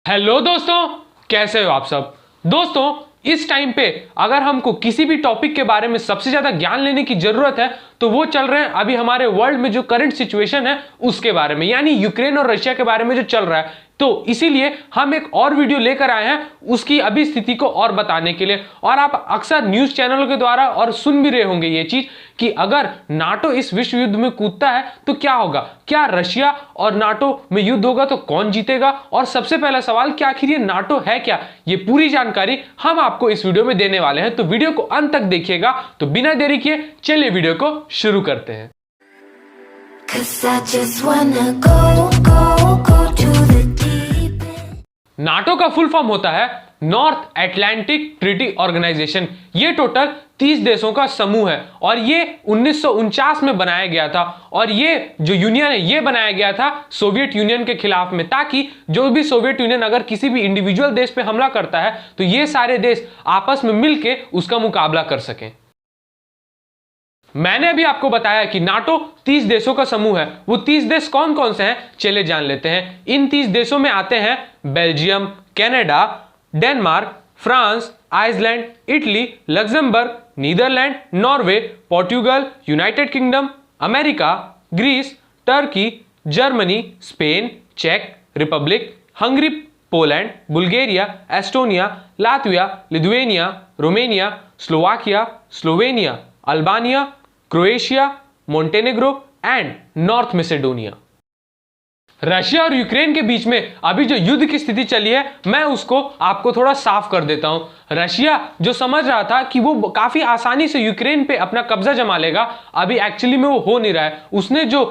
Hello दोस्तों, कैसे हो आप सब। दोस्तों, इस टाइम पे अगर हमको किसी भी टॉपिक के बारे में सबसे ज्यादा ज्ञान लेने की जरूरत है तो वो चल रहे हैं अभी हमारे वर्ल्ड में जो करंट सिचुएशन है उसके बारे में, यानी यूक्रेन और रशिया के बारे में जो चल रहा है। तो इसीलिए हम एक और वीडियो लेकर आए हैं उसकी अभी स्थिति को और बताने के लिए। और आप अक्सर न्यूज चैनलों के द्वारा और सुन भी रहे होंगे ये चीज कि अगर नाटो इस विश्व युद्ध में कूदता है तो क्या होगा, क्या रशिया और नाटो में युद्ध होगा तो कौन जीतेगा, और सबसे पहला सवाल कि आखिर ये नाटो है क्या। ये पूरी जानकारी हम आपको इस वीडियो में देने वाले हैं, तो वीडियो को अंत तक देखिएगा। तो बिना देरी किए चलिए वीडियो को शुरू करते हैं। नाटो का फुल फॉर्म होता है नॉर्थ अटलांटिक ट्रीटी ऑर्गेनाइजेशन। ये टोटल 30 देशों का समूह है और ये 1949 में बनाया गया था। और ये जो यूनियन है ये बनाया गया था सोवियत यूनियन के खिलाफ में, ताकि जो भी सोवियत यूनियन अगर किसी भी इंडिविजुअल देश पे हमला करता है तो ये सारे देश आपस में मिलके उसका मुकाबला कर सकें। मैंने अभी आपको बताया कि नाटो 30 देशों का समूह है। वो 30 देश कौन कौन से हैं चलिए जान लेते हैं। इन 30 देशों में आते हैं Belgium, Canada, Denmark, France, Iceland, Italy, Luxembourg, Netherland, Norway, Portugal, United Kingdom, America, Greece, Turkey, Germany, Spain, चेक Republic, Hungary, Poland, Bulgaria, Estonia, Latvia, Lithuania, Romania, Slovakia, Slovenia, Albania, Croatia, Montenegro and North Macedonia. Russia और Ukraine के बीच में अभी जो युद्ध की स्थिति चली है मैं उसको आपको थोड़ा साफ कर देता हूं। रशिया जो समझ रहा था कि वो काफी आसानी से यूक्रेन पे अपना कब्जा जमा लेगा, अभी एक्चुअली में वो हो नहीं रहा है। उसने जो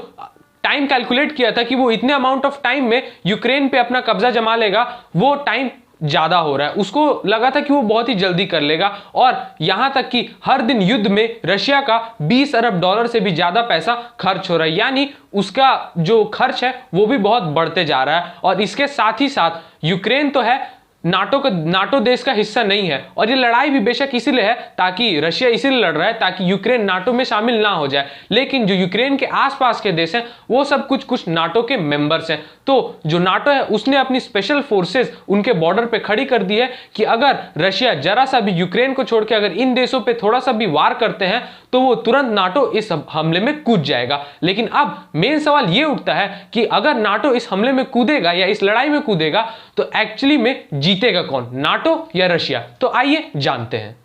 टाइम कैलकुलेट किया था कि वो इतने अमाउंट ऑफ टाइम में यूक्रेन पे अपना कब्जा जमा लेगा, वो टाइम ज्यादा हो रहा है। उसको लगा था कि वो बहुत ही जल्दी कर लेगा, और यहां तक कि हर दिन युद्ध में रशिया का 20 अरब डॉलर से भी ज्यादा पैसा खर्च हो रहा है, यानी उसका जो खर्च है वो भी बहुत बढ़ते जा रहा है। और इसके साथ ही साथ यूक्रेन तो है नाटो देश का हिस्सा नहीं है, और ये लड़ाई भी बेशक इसीलिए है ताकि रशिया इसीलिए लड़ रहा है ताकि यूक्रेन नाटो में शामिल ना हो जाए। लेकिन जो यूक्रेन के आसपास के देश हैं वो सब कुछ नाटो के मेंबर्स हैं। तो जो नाटो है उसने अपनी स्पेशल फोर्सेस उनके बॉर्डर पे खड़ी कर दी है कि अगर रशिया जरा सा भी यूक्रेन को छोड़ के अगर इन देशों पे थोड़ा सा भी वार करते हैं तो वो तुरंत नाटो इस हमले में कूद जाएगा। लेकिन अब मेन सवाल ये उठता है कि अगर नाटो इस हमले में कूदेगा या इस लड़ाई में कूदेगा तो एक्चुअली में जीतेगा कौन, नाटो या रशिया। तो आइए जानते हैं।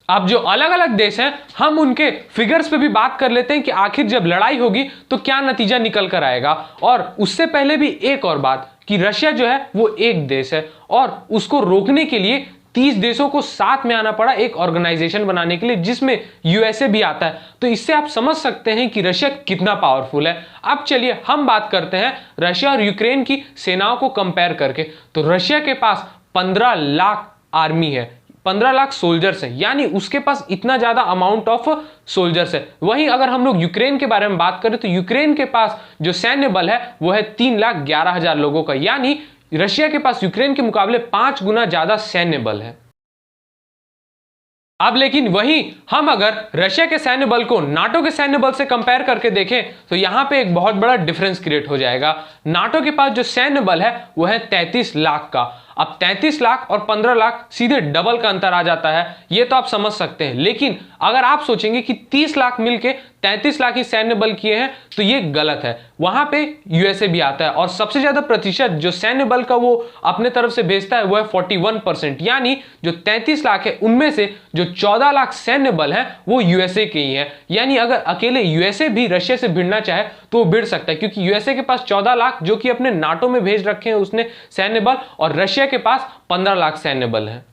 अब जो अलग अलग देश हैं हम उनके फिगर्स पे भी बात कर लेते हैं कि आखिर जब लड़ाई होगी तो क्या नतीजा निकल कर आएगा। और उससे पहले भी एक और बात कि रशिया जो है वो एक देश है और उसको रोकने के लिए 30 देशों को साथ में आना पड़ा एक ऑर्गेनाइजेशन बनाने के लिए जिसमें यूएसए भी आता है। तो इससे आप समझ सकते हैं कि रशिया कितना पावरफुल है। अब चलिए हम बात करते हैं रशिया और यूक्रेन की सेनाओं को कंपेयर करके। तो रशिया के पास 15 लाख आर्मी है, 15 लाख सोल्जर्स है, यानी उसके पास इतना ज्यादा अमाउंट ऑफ सोल्जर्स है। वहीं अगर हम लोग यूक्रेन के बारे में बात करें तो यूक्रेन के पास जो सैन्य बल है वो है 3,11,000 लोगों का, यानी रशिया के पास यूक्रेन के मुकाबले 5 गुना ज्यादा सैन्य बल है। अब लेकिन वहीं हम अगर रशिया के सैन्य बल को नाटो के सैन्य बल से कंपेयर करके देखें तो यहां पे एक बहुत बड़ा डिफरेंस क्रिएट हो जाएगा। नाटो के पास जो सैन्य बल है वो है 33 लाख का। अब 33 लाख और 15 लाख सीधे डबल का अंतर आ जाता है, ये तो आप समझ सकते हैं। लेकिन अगर आप सोचेंगे कि 30 लाख मिलके 33 लाख ही सैन्य बल किए हैं तो ये गलत है। वहां पे यूएसए भी आता है और सबसे ज्यादा प्रतिशत जो सैन्य बल का वो अपने तरफ से भेजता है वो है 41%, यानी जो 33 लाख है उनमें से जो 14 लाख सैन्य बल है वो यूएसए के ही है। यानी अगर अकेले यूएसए भी रशिया से भिड़ना चाहे तो वो भिड़ सकता है, क्योंकि यूएसए के पास 14 लाख जो कि अपने नाटो में भेज रखे हैं उसने सैन्य बल, और रशिया के पास 15 लाख सैन्य बल है।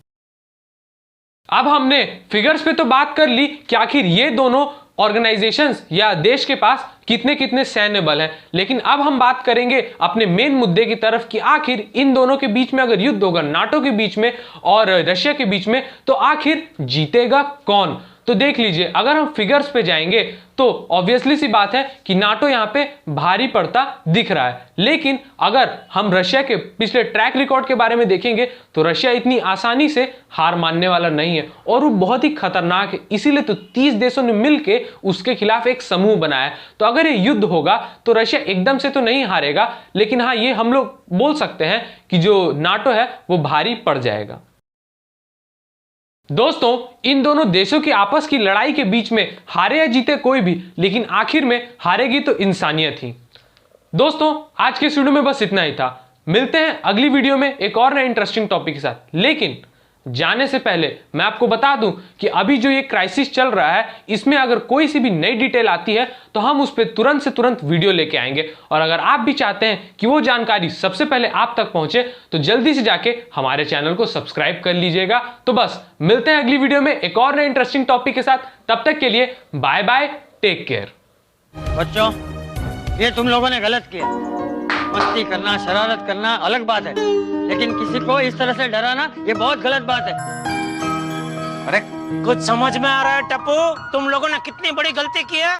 अब हमने फिगर्स पे तो बात कर ली कि आखिर ये दोनों ऑर्गेनाइजेशंस या देश के पास कितने कितने सैन्य बल हैं, लेकिन अब हम बात करेंगे अपने मेन मुद्दे की तरफ कि आखिर इन दोनों के बीच में अगर युद्ध होगा नाटो के बीच में और रशिया के बीच में तो आखिर जीतेगा कौन। तो देख लीजिए, अगर हम फिगर्स पे जाएंगे तो ऑब्वियसली सी बात है कि नाटो यहां पे भारी पड़ता दिख रहा है। लेकिन अगर हम रशिया के पिछले ट्रैक रिकॉर्ड के बारे में देखेंगे तो रशिया इतनी आसानी से हार मानने वाला नहीं है और वो बहुत ही खतरनाक है। इसीलिए तो 30 देशों ने मिलकर उसके खिलाफ एक समूह बनाया। तो अगर ये युद्ध होगा तो रशिया एकदम से तो नहीं हारेगा, लेकिन हाँ, ये हम लोग बोल सकते हैं कि जो नाटो है वो भारी पड़ जाएगा। दोस्तों, इन दोनों देशों की आपस की लड़ाई के बीच में हारे या जीते कोई भी, लेकिन आखिर में हारेगी तो इंसानियत ही। दोस्तों, आज के इस वीडियो में बस इतना ही था। मिलते हैं अगली वीडियो में एक और नए इंटरेस्टिंग टॉपिक के साथ। लेकिन जाने से पहले मैं आपको बता दूं कि अभी जो ये क्राइसिस चल रहा है, इसमें अगर कोई सी भी नई डिटेल आती है तो हम उस पर तुरंत से तुरंत वीडियो लेके आएंगे। और अगर आप भी चाहते हैं कि वो जानकारी सबसे पहले आप तक पहुंचे तो जल्दी से जाके हमारे चैनल को सब्सक्राइब कर लीजिएगा। तो बस मिलते हैं अगली वीडियो में एक और नए इंटरेस्टिंग टॉपिक के साथ। तब तक के लिए बाय बाय, टेक केयर। बच्चों, ये तुम लोगों ने गलत किया। मस्ती करना, शरारत करना अलग बात है, लेकिन किसी को इस तरह से डराना ये बहुत गलत बात है। अरे कुछ समझ में आ रहा है टप्पू? तुम लोगों ने कितनी बड़ी गलती की है।